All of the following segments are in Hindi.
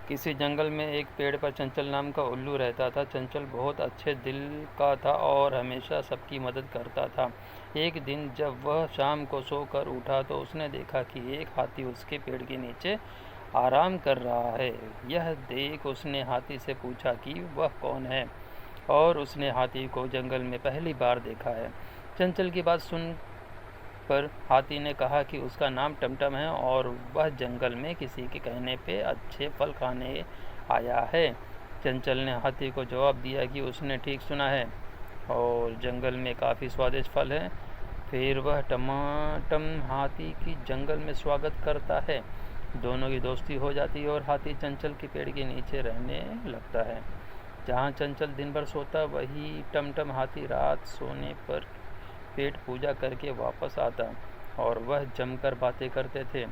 किसी जंगल में एक पेड़ पर चंचल नाम का उल्लू रहता था। चंचल बहुत अच्छे दिल का था और हमेशा सबकी मदद करता था। एक दिन जब वह शाम को सोकर उठा तो उसने देखा कि एक हाथी उसके पेड़ के नीचे आराम कर रहा है। यह देख उसने हाथी से पूछा कि वह कौन है और उसने हाथी को जंगल में पहली बार देखा है। चंचल की बात सुन पर हाथी ने कहा कि उसका नाम टमटम है और वह जंगल में किसी के कहने पे अच्छे फल खाने आया है। चंचल ने हाथी को जवाब दिया कि उसने ठीक सुना है और जंगल में काफ़ी स्वादिष्ट फल हैं। फिर वह टमाटम हाथी की जंगल में स्वागत करता है। दोनों की दोस्ती हो जाती है और हाथी चंचल के पेड़ के नीचे रहने लगता है। जहाँ चंचल दिन भर सोता वही टमटम हाथी रात सोने पर पेट पूजा करके वापस आता और वह जमकर बातें करते थे।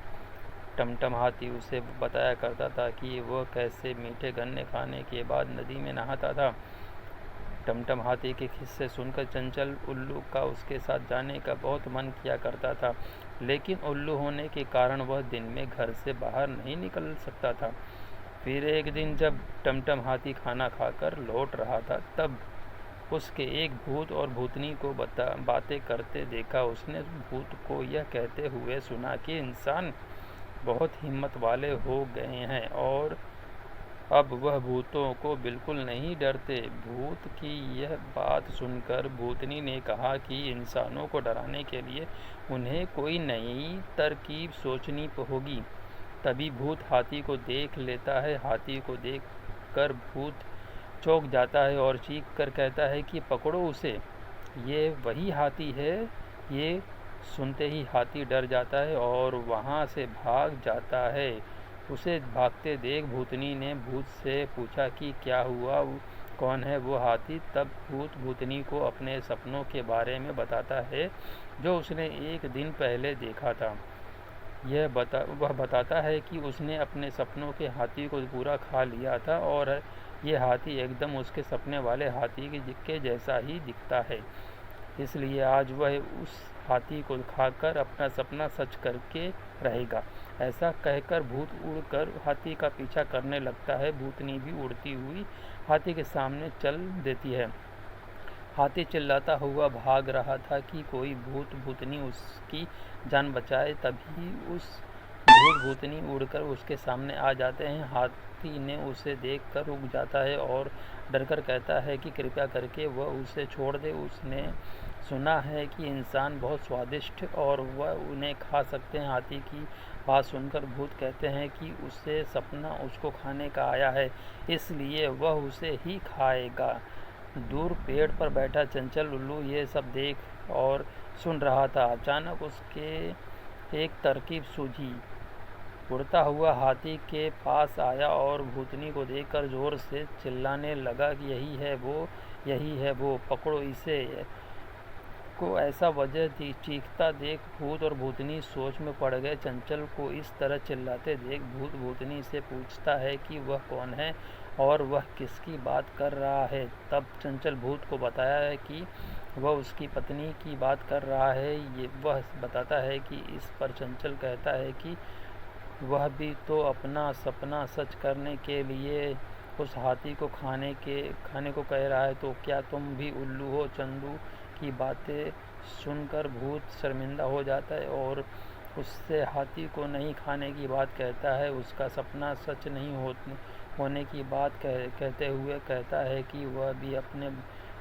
टमटम हाथी उसे बताया करता था कि वह कैसे मीठे गन्ने खाने के बाद नदी में नहाता था। टमटम हाथी के किस्से सुनकर चंचल उल्लू का उसके साथ जाने का बहुत मन किया करता था, लेकिन उल्लू होने के कारण वह दिन में घर से बाहर नहीं निकल सकता था। फिर एक दिन जब टमटम हाथी खाना खाकर लौट रहा था तब उसके एक भूत और भूतनी को बातें करते देखा। उसने भूत को यह कहते हुए सुना कि इंसान बहुत हिम्मत वाले हो गए हैं और अब वह भूतों को बिल्कुल नहीं डरते। भूत की यह बात सुनकर भूतनी ने कहा कि इंसानों को डराने के लिए उन्हें कोई नई तरकीब सोचनी होगी। तभी भूत हाथी को देख लेता है। हाथी को देख कर भूत चौंक जाता है और चीख कर कहता है कि पकड़ो उसे, ये वही हाथी है। ये सुनते ही हाथी डर जाता है और वहाँ से भाग जाता है। उसे भागते देख भूतनी ने भूत से पूछा कि क्या हुआ, कौन है वो हाथी। तब भूत भूतनी को अपने सपनों के बारे में बताता है जो उसने एक दिन पहले देखा था। वह बताता है कि उसने अपने सपनों के हाथी को पूरा खा लिया था और ये हाथी एकदम उसके सपने वाले हाथी के जैसा ही दिखता है। इसलिए आज वह उस हाथी को खाकर अपना सपना सच करके रहेगा। ऐसा कहकर भूत उड़कर हाथी का पीछा करने लगता है। भूतनी भी उड़ती हुई हाथी के सामने चल देती है। हाथी चिल्लाता हुआ भाग रहा था कि कोई भूत भूतनी उसकी जान बचाए। तभी उस भूत भूतनी उड़कर उसके सामने आ जाते हैं। हाथी ने उसे देखकर रुक जाता है और डरकर कहता है कि कृपया करके वह उसे छोड़ दे। उसने सुना है कि इंसान बहुत स्वादिष्ट और वह उन्हें खा सकते हैं। हाथी की बात सुनकर भूत कहते हैं कि उसे सपना उसको खाने का आया है, इसलिए वह उसे ही खाएगा। दूर पेड़ पर बैठा चंचल उल्लू ये सब देख और सुन रहा था। अचानक उसके एक तरकीब सूझी। उड़ता हुआ हाथी के पास आया और भूतनी को देखकर जोर से चिल्लाने लगा कि यही है वो, पकड़ो इसे। को ऐसा वजह चीखता देख भूत और भूतनी सोच में पड़ गए। चंचल को इस तरह चिल्लाते देख भूत भूतनी से पूछता है कि वह कौन है और वह किसकी बात कर रहा है। तब चंचल भूत को बताया है कि वह उसकी पत्नी की बात कर रहा है। ये वह बताता है कि इस पर चंचल कहता है कि वह भी तो अपना सपना सच करने के लिए उस हाथी को खाने को कह रहा है, तो क्या तुम भी उल्लू हो। चंदू की बातें सुनकर भूत शर्मिंदा हो जाता है और उससे हाथी को नहीं खाने की बात कहता है। उसका सपना सच नहीं होने की बात कहते हुए कहता है कि वह भी अपने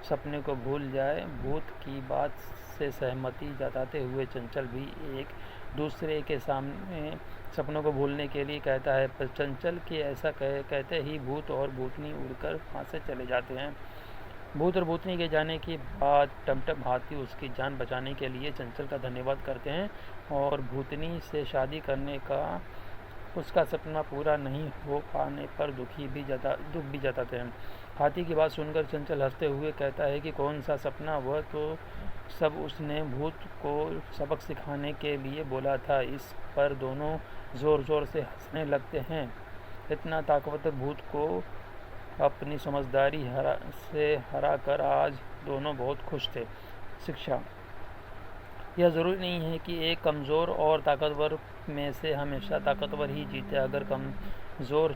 सपने को भूल जाए। भूत की बात से सहमति जताते हुए चंचल भी एक दूसरे के सामने सपनों को भूलने के लिए कहता है। पर चंचल के ऐसा कहते ही भूत और भूतनी उड़कर वहाँ से चले जाते हैं। भूत और भूतनी के जाने के बाद टमटम हाथी उसकी जान बचाने के लिए चंचल का धन्यवाद करते हैं और भूतनी से शादी करने का उसका सपना पूरा नहीं हो पाने पर दुख भी जताते हैं। हाथी की बात सुनकर चंचल हंसते हुए कहता है कि कौन सा सपना, वह तो सब उसने भूत को सबक सिखाने के लिए बोला था। इस पर दोनों ज़ोर ज़ोर से हंसने लगते हैं। इतना ताकतवर भूत को अपनी समझदारी से हरा कर आज दोनों बहुत खुश थे। शिक्षा: यह ज़रूरी नहीं है कि एक कमज़ोर और ताकतवर में से हमेशा ताकतवर ही जीते। अगर कमज़ोर